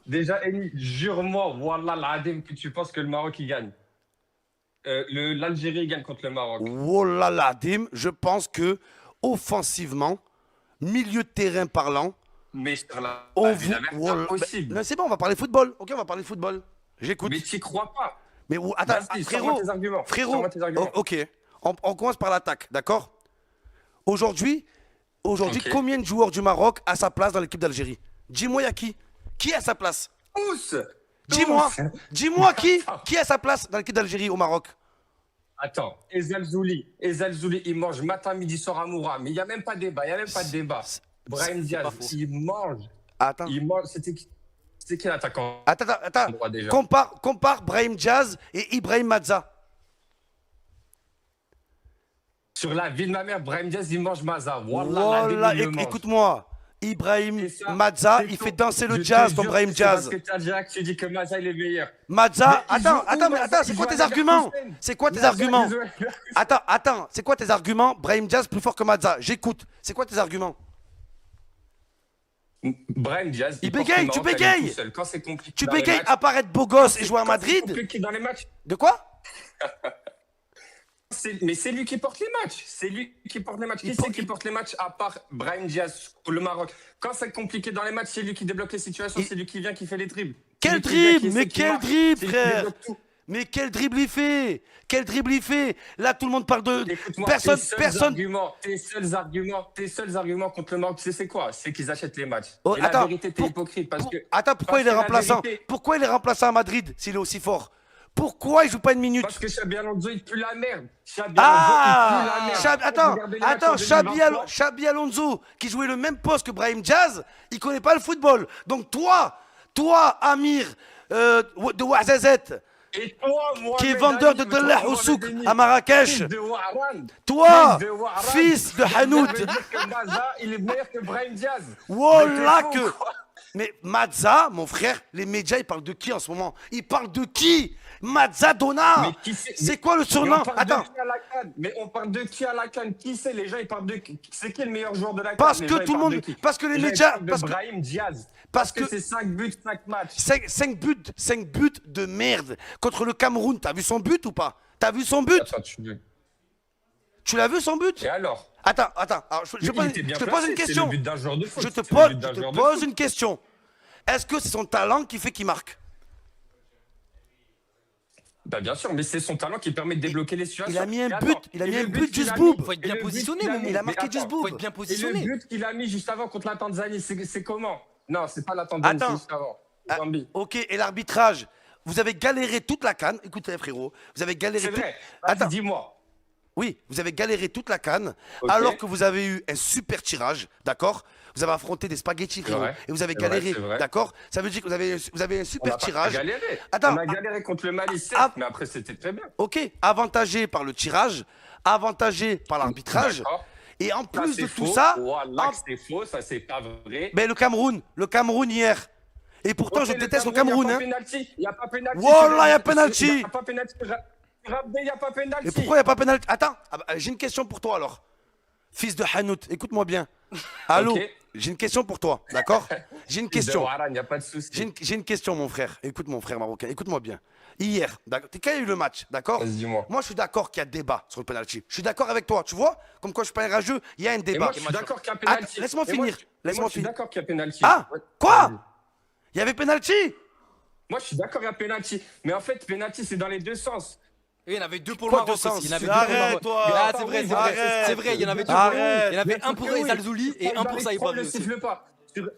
Déjà, Eni, jure-moi, Wallah l'Adim, que tu penses que le Maroc, il gagne. L'Algérie gagne contre le Maroc. Oh là là, Dim, je pense que offensivement, milieu de terrain parlant, Mais sur on la vie, vous. la merde, Oh là- impossible. non, c'est bon, on va parler football. Ok, on va parler football. Mais J'écoute. t'y crois pas. Mais attends, Vas-y, sors-moi frérot, tes arguments. frérot. Sors-moi tes arguments. Ok, on commence par l'attaque, d'accord? Aujourd'hui, Ok. combien de joueurs du Maroc a sa place dans l'équipe d'Algérie? Dis-moi, il y a qui? Qui a sa place? Tous! Dis-moi, Tous! dis-moi Attends, qui a sa place dans l'équipe d'Algérie au Maroc? attends. Ezal Zouli, il mange matin, midi, soir à Moura. Mais il n'y a même pas de débat, il n'y a même pas de débat. Brahim C'est pas Diaz, faux. il mange. Attends, Il mange. C'était qui l'attaquant attends. droit déjà? Compare Brahim Diaz et Ibrahim Mazza. Sur la vie de ma mère, Brahim Diaz, il mange Maza. Wallah, Voilà, il le mange. écoute-moi. Ibrahim Et ça, Mazza, c'est il faux. fait danser Je le te jazz, ton jure Brahim que c'est parce Diaz. que t'as direct, tu dis que Maza, il est meilleur. Mazza, Mais il joue où, attends, Maza? c'est Il quoi joue à tes arguments? Leverkusen. C'est quoi tes Maza, arguments? il joue à Leverkusen. Attends, c'est quoi tes arguments? Brahim Diaz plus fort que Mazza. J'écoute. C'est quoi tes arguments? Brahim Diaz, Il porte le bégaye, tu Maroc à lui bégayes. tout seul. Quand c'est compliqué Tu dans les bégayes matchs, à paraître beau gosse et jouer à quand c'est Madrid? compliqué dans les matchs, De quoi? mais c'est lui qui porte les matchs. C'est lui qui porte les matchs. Qui c'est qui porte les matchs à part Brahim Diaz pour le Maroc? Quand c'est compliqué dans les matchs, c'est lui qui débloque les situations, c'est lui qui vient, qui fait les dribbles. C'est Quel lui qui vient, dribble? qui Mais sait, qui quel marque. dribble, C'est lui qui frère? débloque tout. Mais quel dribble il fait? Quel dribble il fait? Là, tout le monde parle de. Écoute-moi, Personne. tes seuls arguments contre le Maroc, tu sais c'est quoi? C'est qu'ils achètent les matchs. Oh, Et la attends, vérité, t'es hypocrite parce que. Attends, pourquoi parce il est que la remplaçant? vérité- Pourquoi il est remplaçant à Madrid s'il est aussi fort? Pourquoi il joue pas une minute? Parce que Xabi Alonso, il pue la merde. Xabi Alonso, il pue la Ah! merde. Attends, Regardez les matchs en 2023. Xabi Alonso, qui jouait le même poste que Brahim Diaz, il connaît pas le football. Donc toi, Amir, de Ouarzazate, Et toi, moi, qui est vendeur de Delah au souk à Marrakech, Fils de Warren. toi, Fils de Warren. fils de Ça Hanout, veut dire que Maza, il est meilleur que Brahim Diaz. voilà Mais t'es fou, que. quoi. Mais Mazza, mon frère, les médias, ils parlent de qui en ce moment? Ils parlent de qui? Mazza Donna. Mais qui C'est quoi le surnom? Mais on parle Attends, de qui à la CAN? Mais on parle de qui à la CAN? Qui c'est? Les gens, ils parlent de qui? C'est qui le meilleur joueur de la CAN? parce Les que gens, ils tout le parlent de monde, qui? parce que les Les gens, ils médias, parlent de Brahim Diaz. parce Parce que que c'est 5 buts, 5 matchs. 5 buts de merde contre le Cameroun. T'as vu son but ou pas? T'as vu son but? Attends, tu veux. Tu l'as vu son but? Et alors? Attends. Alors, Mais il était bien je te pose placé, une c'est question. le but d'un joueur de foot. Je te C'est le but pose, d'un je te joueur de pose foot. une question. Est-ce que c'est son talent qui fait qu'il marque? Bah bien sûr, mais c'est son talent qui permet de débloquer les situations. Il a mis un Et but, attends, il a et mis le un but qu'il a Jusboub. mis- Faut être et bien le but positionné, qu'il a Momo. mis- Il a mais marqué attends, Jusboub. Faut être bien Et le positionné. but qu'il a mis juste avant contre la Tanzanie, c'est comment? Non, c'est pas la Tanzanie, c'est Attends. juste avant. Ah, Zambie. ok, et l'arbitrage? Vous avez galéré toute la CAN. Écoutez, frérot, vous avez galéré C'est tout- vrai. Vas-y, Attends, dis-moi. oui, vous avez galéré toute la CAN, Ok. alors que vous avez eu un super tirage, d'accord? Vous avez affronté des spaghettis, frérot, vrai. et vous avez C'est vrai, galéré, c'est vrai. d'accord? Ça veut dire que vous avez un On super a pas tirage. galéré. Attends, On a galéré contre le Mali, certes, ah. mais après c'était très bien. Ok, avantagé par le tirage, avantagé par l'arbitrage, D'accord. et en Ça, plus c'est de tout faux. ça, Wallah en- que c'est faux, ça c'est pas vrai. ben, le Cameroun hier. Et pourtant, Ok, je déteste le Cameroun, hein. Il n'y a pas pénalty. Wallah, il y a penalty. Il n'y a pas pénalty. Il n'y a pas pénalty. Et pourquoi il n'y a pas pénalty? Attends, j'ai une question pour toi alors. Fils de Hanout, écoute-moi bien. Allô, Ok. j'ai une question pour toi, d'accord? J'ai une question. Il n'y a pas de souci. J'ai une question, mon frère. Écoute, mon frère marocain, écoute-moi bien. Hier, d'accord, quand il y a eu le match, d'accord? Vas-y, dis-moi. Moi, je suis d'accord qu'il y a débat sur le penalty. Je suis d'accord avec toi, tu vois? Comme quoi, je suis pas un rageux, il y a un Et débat. moi, je suis d'accord qu'il y a pénalty. Attends, laisse-moi Et moi, finir. je- Laisse-moi moi, je suis finir. d'accord qu'il y a pénalty. Ah, Ouais. quoi? Vas-y. Il y avait penalty? Moi, je suis d'accord, il y a pénalty. Mais en fait, pénalty, c'est dans les deux sens. Et il y en avait deux pour le Quoi, Maroc deux sens? aussi. Il y en avait deux pour le Arrête, Maroc. toi. Ah, c'est vrai, c'est vrai. Arrête. C'est vrai, il y en avait deux Arrête. pour. Il y en avait Le un pour truc que Ezal oui, Zouli et un pour Saïd Prends le Barry aussi. siffle pas.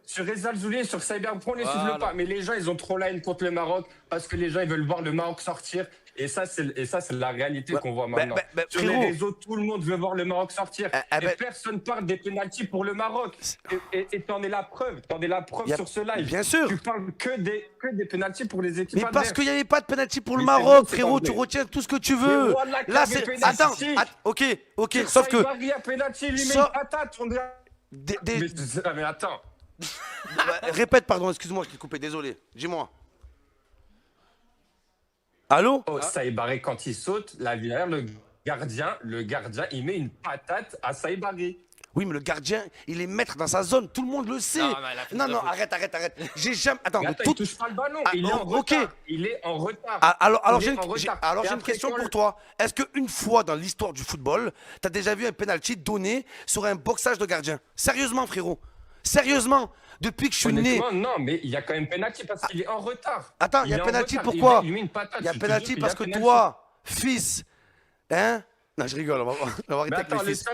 Sur Ezal Zouli et sur Saïd Barry, prends le siffle Voilà. pas. Mais les gens, ils ont trop la haine contre le Maroc parce que les gens, ils veulent voir le Maroc sortir. Et ça, c'est la réalité qu'on voit maintenant. Sur les frérot. réseaux, tout le monde veut voir le Maroc sortir. Et ben- personne parle des pénaltys pour le Maroc. Et t'en es la preuve. T'en es la preuve Y a- sur ce live. Bien sûr. Tu parles que des pénaltys pour les équipes Mais parce adverses. qu'il n'y avait pas de penalty pour le Mais c'est Maroc, bon, c'est frérot, pas tu vrai. retiens tout ce que tu veux. Mais voilà qu'il y Là, avait c'est. penalty. Attends, ok, Sur sauf que. Saïd Barry, a pénalty, lui met Sauf- une patate. On dirait- des- Mais attends. Répète, pardon, excuse-moi, je t'ai coupé, désolé. Dis-moi. Allô? Oh, Saïd Barry, quand il saute, la VAR, le gardien, il met une patate à Saïd Barry. Oui, mais le gardien, il est maître dans sa zone. Tout le monde le sait. Non, il a fait Non, de non, la faute. arrête. J'ai jamais. Attends, Mais de attends, tout- il touche pas le ballon. Ah, Il est en ok. retard. Il est en retard. Ah, alors Il j'ai est une, en retard. alors Et j'ai une après, question quand pour le- toi. Est-ce qu'une fois dans l'histoire du football, tu as déjà vu un penalty donné sur un boxage de gardien? Sérieusement, frérot. Sérieusement. Depuis que je suis né. Honnêtement, non, mais il y a quand même penalty parce qu'il est en retard. Attends, il y a est en penalty retard. pourquoi? Il lui met une patate. Il y a je te penalty jure qu'il y parce a que penalty. toi, fils, hein? Non, je rigole, on va Mais arrêter avec attends, les fils.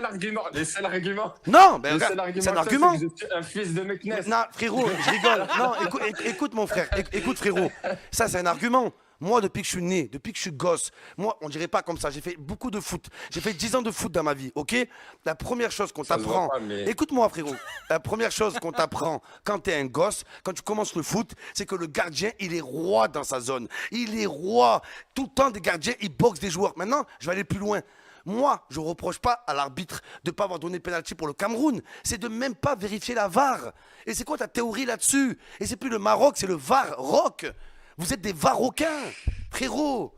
le seul argument. Non, ben Le regarde, seul argument c'est un que ça, argument. que je suis un fils de Meknes. Non, frérot, je rigole. Non, écoute mon frère, écoute frérot. Ça, c'est un argument. Moi, depuis que je suis né, depuis que je suis gosse, moi, on dirait pas comme ça. J'ai fait beaucoup de foot. J'ai fait 10 ans de foot dans ma vie, ok? La première chose qu'on Ça se t'apprend. voit pas, mais- Écoute-moi, frérot. La première chose qu'on t'apprend quand t'es un gosse, quand tu commences le foot, c'est que le gardien, il est roi dans sa zone. Il est roi. Tout le temps, des gardiens, ils boxent des joueurs. Maintenant, je vais aller plus loin. Moi, je ne reproche pas à l'arbitre de ne pas avoir donné pénalty pour le Cameroun. C'est de même pas vérifier la VAR. Et c'est quoi ta théorie là-dessus? Et c'est plus le Maroc, c'est le VAR-Rock. Vous êtes des VARocains, frérot.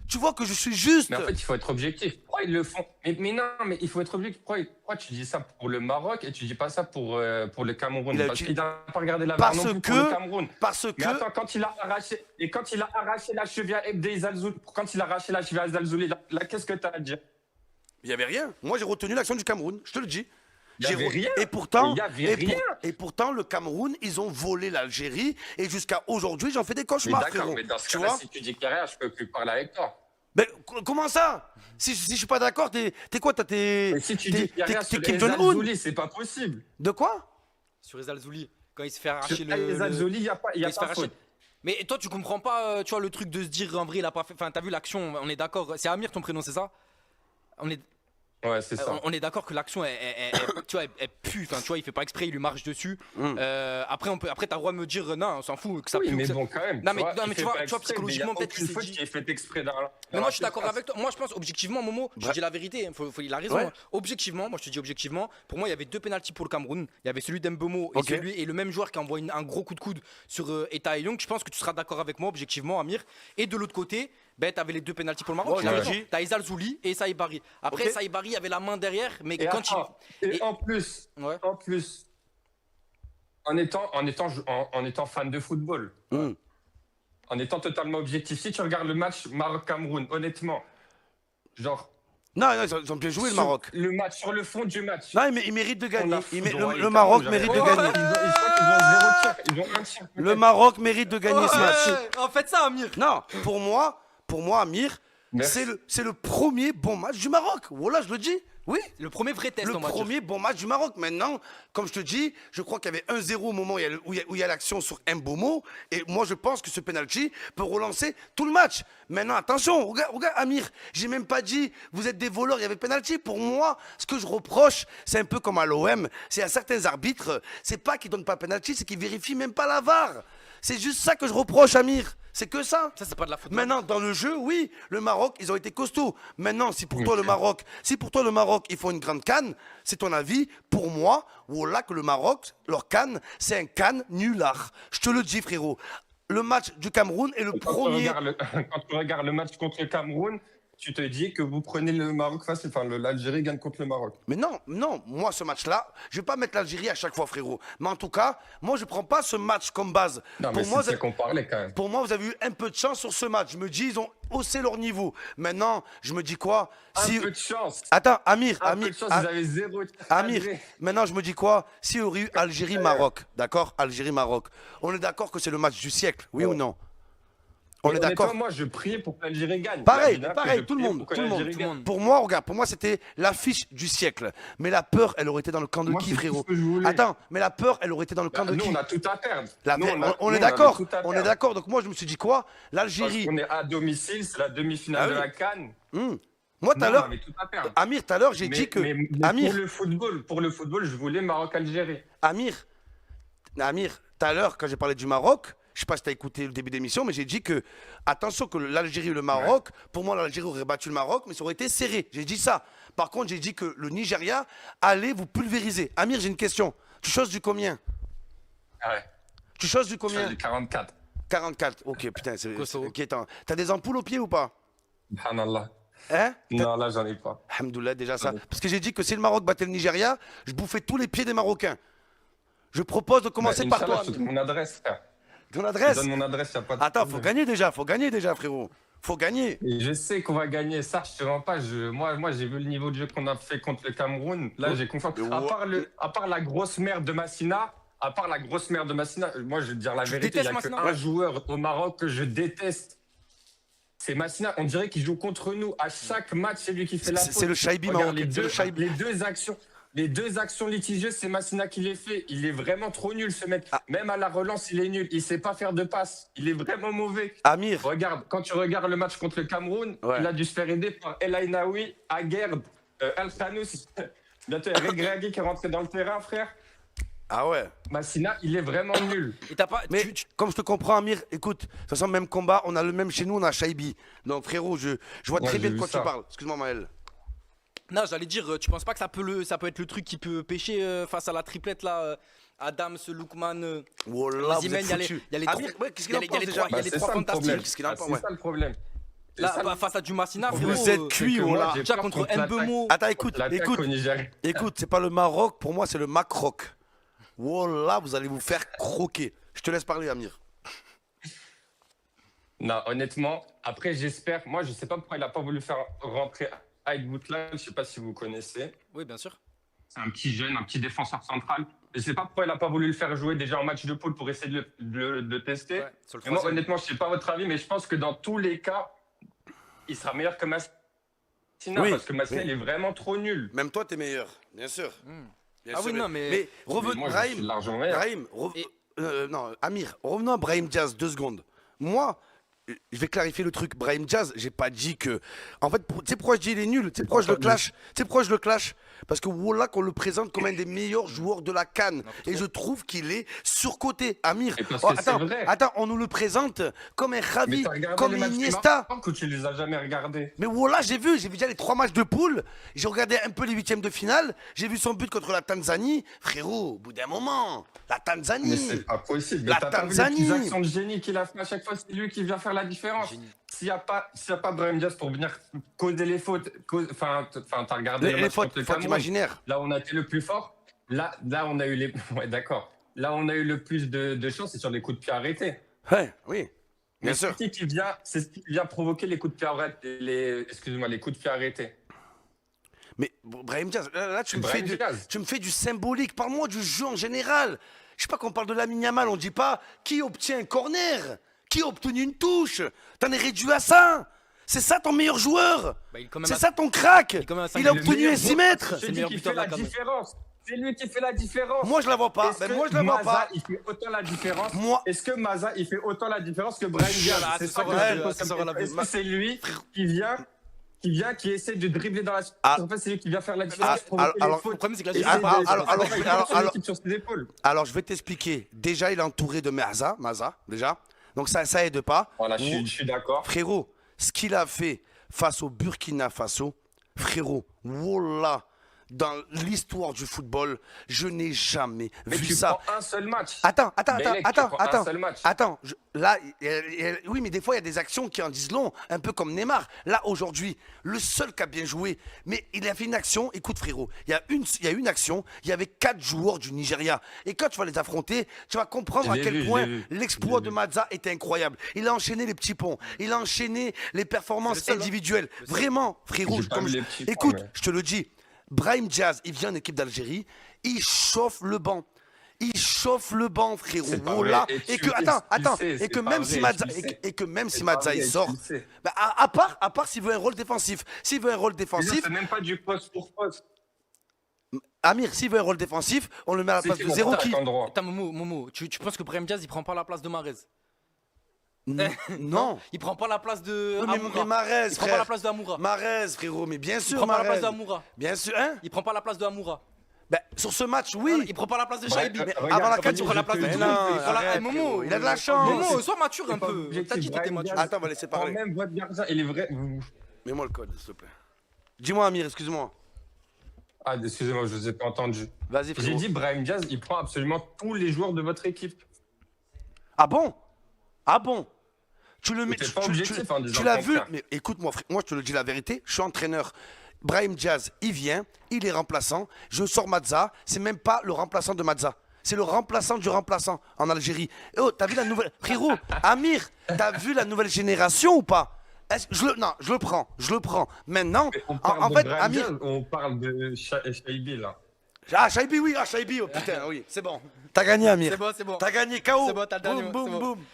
Tu vois que je suis juste. Mais en fait, il faut être objectif. Pourquoi ils le font? Mais non, mais il faut être objectif. Pourquoi tu dis ça pour le Maroc et tu dis pas ça pour le Cameroun? Il a Parce uti- qu'il n'a pas regardé la VAR Parce non plus que- pour le Cameroun. Parce Mais que. attends, quand il a arraché la cheville à Ebdei Zalzouli, quand il a arraché la cheville à Zalzouli, là, qu'est-ce que tu as à dire? Il n'y avait rien. Moi, j'ai retenu l'action du Cameroun, je te le dis. Il y avait rien. Et pourtant, Il y avait rien. et pourtant, le Cameroun, ils ont volé l'Algérie. Et jusqu'à aujourd'hui, j'en fais des Mais cauchemars, d'accord, frérot. mais dans ce Tu cas-là, vois? si tu dis qu'il n'y a rien, je peux plus parler avec toi. Mais comment ça? Si je suis pas d'accord, t'es quoi? Mais si tu dis qu'il n'y a rien t'es sur Kim les Jong-un? Zalzouli, c'est pas possible. De quoi? Sur Ezal Zouli, quand il se fait Sur arracher les Zalzouli, il n'y a pas, quand il se fait pas arracher. faute. Mais toi, tu comprends pas, tu vois, le truc de se dire en vrai, il a pas fait. Enfin, t'as vu l'action, on est d'accord. C'est Amir ton prénom, c'est ça? On est, Ouais, c'est ça. on est d'accord que l'action, tu vois, elle pue. Enfin, tu vois, il fait pas exprès, il lui marche dessus. Après, t'as le droit de me dire, non, on s'en fout, que ça Oui, pue. mais que ça- bon, quand même. Non, mais- vois, non, il mais fait tu vois- pas tu vois, exprès, psychologiquement, mais il y a peut-être qu'il aucune s'est faute dit- qui est faite exprès dans la. Mais moi, je suis d'accord avec toi. Moi, je pense objectivement, Momo, je te dis la vérité. Il a raison. Ouais. Hein. Objectivement, moi, je te dis objectivement. Pour moi, il y avait deux pénaltys pour le Cameroun. Il y avait celui d'Mbemo Ok. et le même joueur qui envoie un gros coup de coude sur Eta Young. Je pense que tu seras d'accord avec moi, objectivement, Amir. Et de l'autre côté, ben, tu avais les deux pénaltys pour le Maroc. Ouais, Tu as j'ai raison. dit. T'as Ezal Zouli et Saïd Barry. Après, Ok. Saïd Barry avait la main derrière, mais Et quand attends, et et- en plus, Ouais. en étant fan de football, en étant totalement objectif, si tu regardes le match Maroc-Cameroun, honnêtement, genre. Non, ils ont bien joué, le sur Maroc. Le match, sur le fond du match. Non, mais il mérite de on gagner. a foudroyé Le Cameroun, Maroc j'avais- mérite de Oh, gagner. je crois qu'ils ont 0 tir. Ils ont un tir. Le Maroc mérite de gagner ce match. En fait, ça, Amir. Non, pour moi, Amir, Merci. c'est le premier bon match du Maroc. Voilà, je le dis. Oui. Le premier vrai test, Le on va dire. premier bon match du Maroc. Maintenant, comme je te dis, je crois qu'il y avait 1-0 au moment où il y a l'action sur Mbomo. Et moi, je pense que ce penalty peut relancer tout le match. Maintenant, attention, regarde Amir. J'ai même pas dit, vous êtes des voleurs, il y avait penalty. Pour moi, ce que je reproche, c'est un peu comme à l'OM. C'est à certains arbitres, c'est pas qu'ils donnent pas penalty, c'est qu'ils vérifient même pas la VAR. C'est juste ça que je reproche, Amir. C'est que ça. Ça, c'est pas de la faute. Maintenant, dans le jeu, oui, le Maroc, ils ont été costauds. Maintenant, si pour toi le Maroc, il faut une grande canne, c'est ton avis. Pour moi, voilà que le Maroc, leur canne, c'est un canne nulard. Je te le dis, frérot. Le match du Cameroun est le Quand tu premier. quand tu regardes le match contre le Cameroun, tu te dis que vous prenez le Maroc facile. Enfin, l'Algérie gagne contre le Maroc. Mais non, moi ce match-là, je vais pas mettre l'Algérie à chaque fois, frérot. Mais en tout cas, moi je prends pas ce match comme base. Non, mais pour moi, c'est ce qu'on parlait quand même. Pour moi, vous avez eu un peu de chance sur ce match. Je me dis, ils ont haussé leur niveau. Maintenant, je me dis quoi? Un peu de chance. Attends, Amir, Un peu de chance, vous avez 0 Amir, maintenant je me dis quoi? S'il y aurait eu Algérie-Maroc, d'accord? Algérie-Maroc, on est d'accord que c'est le match du siècle, oui ou non? On est d'accord? Moi, je priais pour que l'Algérie gagne. Pareil, Évidemment que pareil, je tout le priais monde, pour que tout le monde, l'Algérie tout le gagne. monde. Pour moi, regarde, pour moi c'était l'affiche du siècle. Mais la peur, elle aurait été dans le camp de Moi, qui, c'est tout frérot? ce que je voulais. Attends, mais la peur, elle aurait été dans le camp de Nous, qui? on a tout à perdre. La- Nous, on nous, est avait d'accord, tout à on est perdre. d'accord. Donc moi je me suis dit quoi? Parce L'Algérie. qu'on est à domicile, c'est la demi-finale Ah de oui. la CAN. Moi tout à Nous, on l'heure, avait tout à perdre. Amir, tout à l'heure j'ai dit que mais Amir, pour le football, je voulais Maroc-Algérie. Amir, tout à l'heure, quand j'ai parlé du Maroc, je sais pas si tu as écouté le début d'émission, mais j'ai dit que, attention, que l'Algérie et le Maroc, pour moi, l'Algérie aurait battu le Maroc, mais ça aurait été serré. J'ai dit ça. Par contre, j'ai dit que le Nigeria allait vous pulvériser. Amir, j'ai une question. Tu choses du combien? Ouais. Tu choses du combien? J'ai 44. 44. Ok, putain, c'est Kosovo. inquiétant. T'as des ampoules aux pieds ou pas? Subhanallah. Hein? Non, là, j'en ai pas. Alhamdoulilah, déjà ça. Parce que j'ai dit que si le Maroc battait le Nigeria, je bouffais tous les pieds des Marocains. Je propose de commencer par Inch'Allah, toi. je te donne mon adresse, frère. Ton Je te adresse? donne mon adresse, y a pas de Attends, problème. faut gagner déjà, frérot. Faut gagner. Et je sais qu'on va gagner. Ça, je te mens pas. Moi, j'ai vu le niveau de jeu qu'on a fait contre le Cameroun. Là, j'ai confiance. À part la grosse merde de Massina, moi, je vais te dire la Tu vérité. Il n'y a détestes Massina? qu'un joueur au Maroc que je déteste. C'est Massina. On dirait qu'il joue contre nous. À chaque match, c'est lui qui fait la faute. C'est le Shaibi Regarde, marocain. C'est le Shaibi. les deux actions litigieuses, c'est Massina qui les fait. Il est vraiment trop nul, ce mec. Ah. Même à la relance, il est nul. Il sait pas faire de passe. Il est vraiment mauvais. Amir. Regarde, quand tu regardes le match contre le Cameroun, Ouais. il a dû se faire aider par El Ainaoui, Aguerd, El Khanous. Bientôt, il y a Regragui qui est rentré dans le terrain, frère. Ah ouais. Massina, il est vraiment nul. Et t'as pas. Mais comme je te comprends, Amir, écoute, de toute façon, même combat, on a le même chez nous, on a Shaibi. Donc frérot, je vois Ouais, très bien j'ai de quoi vu tu ça. parles. Excuse-moi, Maël. Non, j'allais dire, tu penses pas que ça peut être le truc qui peut pêcher face à la triplette là, Adams, Lookman. Wallah, vous Osimhen, êtes il y a les- foutus. il y a les Amir, trois- ouais, qu'est-ce qu'il en il y a pense les déjà trois- il y a les c'est trois ça le fantastiques. problème. Qu'est-ce qu'il en pense, C'est ouais. ça le problème. C'est Là, ça le- face à du Massina, Vous frérot. êtes cuits, que oh moi, là. j'ai Déjà peur contre contre l'attaque. Mbemo. Attends, écoute, L'attaque écoute, au Nigeria. écoute, c'est pas le Maroc, pour moi, c'est le Macroc. Wallah, vous allez vous faire croquer. Je te laisse parler, Amir. Non, honnêtement, après, j'espère. Moi, je sais pas pourquoi il a pas voulu faire rentrer Aïd Boutlan. Je sais pas si vous connaissez. Oui, bien sûr. C'est un petit jeune, un petit défenseur central. Je sais pas pourquoi il a pas voulu le faire jouer déjà en match de poule pour essayer de le tester. Ouais, sur le Et moi, troisième. honnêtement, je sais pas votre avis, mais je pense que dans tous les cas, il sera meilleur que Massina. Oui, Parce que Massina, oui. il est vraiment trop nul. Même toi, t'es meilleur, bien sûr. Bien Ah sûr, oui, non, mais- Mais revenons, moi, je suis largement meilleur. Brahim, Et- non, Amir, revenons à Brahim Diaz, 2 secondes. Moi, je vais clarifier le truc. Brahim Diaz, j'ai pas dit que. En fait, tu sais pourquoi je dis il est nul? Tu sais pourquoi je le clash? Tu sais pourquoi je le clash? Parce que Wallah, qu'on le présente comme un des meilleurs joueurs de la CAN. Et je trouve qu'il est surcoté. Amir, Et parce que c'est attends, vrai. attends, on nous le présente comme un Mais Javi, t'as regardé comme les matchs du Iniesta. Maroc ou tu les as jamais regardés? Mais voilà, j'ai vu déjà les 3 matchs de poule. J'ai regardé un peu les 8e de finale. J'ai vu son but contre la Tanzanie. Frérot, au bout d'un moment, la Mais Tanzanie. c'est pas possible. La Mais t'as pas vu les Tanzanie. petites actions de génie qu'il a fait à chaque fois, c'est lui qui vient faire la différence. S'il n'y a pas Brahim Diaz pour venir causer les fautes, enfin, t'as regardé le Les match fautes, contre le fautes Cameroun. imaginaires. Là, on a été le plus fort. Là, on a eu les. Ouais, d'accord. Là, on a eu le plus de chance, c'est sur les coups de pied arrêtés. Ouais, oui, bien Mais sûr. c'est ce qui vient provoquer les coups de pied arrêtés. Excusez-moi, les coups de pied arrêtés. Mais Brahim Diaz, là, tu me Brahim fais Diaz. tu me fais du symbolique. Parle-moi du jeu en général. Je sais pas qu'on parle de Lamine Yamal, on dit pas qui obtient un corner, qui a obtenu une touche. T'en es réduit à ça. C'est ça ton meilleur joueur. Bah, il est quand même C'est à- ça ton crack. est quand même à cinq Il a minutes. obtenu un 6 mètres. C'est le lui meilleur qui buteur fait de la la CAN. différence. C'est lui qui fait la différence. Moi, je la vois pas. Est-ce Ben, que moi, je la vois Maza, pas. il fait autant la différence Moi- Est-ce que Maza, il fait autant la différence que Brahim Diaz? Voilà, C'est c'est ça ça, que ouais, je pose c'est comme ça, question. voilà. Est-ce que c'est lui qui essaie de dribbler dans la surface? Ah. En fait, c'est lui qui vient faire la différence. Ah, provoquer les alors, fautes. Le problème, c'est que la Et gestion- c'est- alors, il alors, prend son alors- équipe sur ses épaules. Alors, je vais t'expliquer. Déjà, il est entouré de Maza, déjà. Donc, ça aide pas. Voilà, je suis d'accord. Frérot, ce qu'il a fait face au Burkina Faso, frérot, wallah, dans l'histoire du football, je n'ai jamais Mais vu tu ça. prends un seul match. Attends, Bellec, tu prends un seul match. attends. Là, oui, mais des fois, il y a des actions qui en disent long, un peu comme Neymar. Là, aujourd'hui, le seul qui a bien joué, mais il a fait une action. Écoute, frérot, il y a une action, il y avait 4 joueurs du Nigeria. Et quand tu vas les affronter, tu vas comprendre à Je l'ai quel vu, point je l'ai vu. l'exploit Je l'ai de vu. Mazza était incroyable. Il a enchaîné les petits ponts, il a enchaîné les performances C'est le seul, hein. individuelles. Vraiment, frérot, J'ai pas vu les petits écoute, points, mais- je te le dis, Brahim Diaz, il vient en équipe d'Algérie, il chauffe le banc. Il chauffe le banc, frérot. C'est pas Voilà. vrai. Et tu que, attends, sais, et c'est que pas même vrai, si Mazza, tu sais. et que même si C'est pas Mazza, vrai, il tu sort, le sais. bah, à part s'il veut un rôle défensif. S'il veut un rôle Déjà, défensif, c'est même pas du poste pour poste. Amir, s'il veut un rôle défensif, on le met à la C'est place qui de mon Zéro qui. attaquant droit? Attends, Momo, tu penses que Brahim Diaz, il prend pas la place de Marez? Non. Il prend pas la place de Oui, mais Amoura. Marez, Il prend pas frère. la place de Amoura. Marez, frérot, mais bien Il sûr, prend pas la place Marez. de Amoura. Bien sûr, hein. Il prend pas la place de Amoura. Bah, sur ce match, oui. Il prend pas la place de Ouais, Shaibi. regarde, avant la regarde, canne, tu prends la place de Mais tout non, le monde. Voilà, arrête, Momo, frérot, il a de la chance. Momo, sois mature un pas peu. objectif, T'as dit que t'étais Brahim mature. Diaz. Attends, on va laisser Quand parler. même votre gardien, il est vrai. Mets-moi le code, s'il te plaît. Dis-moi, Amir, excuse-moi. Ah, excusez-moi, je vous ai pas entendu. Vas-y, J'ai frérot. dit Brahim Diaz, il prend absolument tous les joueurs de votre équipe. Ah bon? Ah bon? Tu le mets. T'es pas objectif en disant Tu le l'as vu. contraire. Mais écoute-moi, moi, je te le dis la vérité. Je suis entraîneur. Brahim Diaz, il vient, il est remplaçant. Je sors Mazza. C'est même pas le remplaçant de Mazza. C'est le remplaçant du remplaçant en Algérie. Et oh, t'as vu la nouvelle. Frérot, Amir, t'as vu la nouvelle génération ou pas? Non, je le prends. Maintenant, On parle en de fait, Brahim Amir. Diaz, on parle de Shaibi, là. Ah, Shaibi, oui, oh putain, oui, c'est bon. T'as gagné, Amir. C'est bon. T'as gagné KO. C'est bon, t'as le dernier Boum, mot, boum, c'est bon. boum.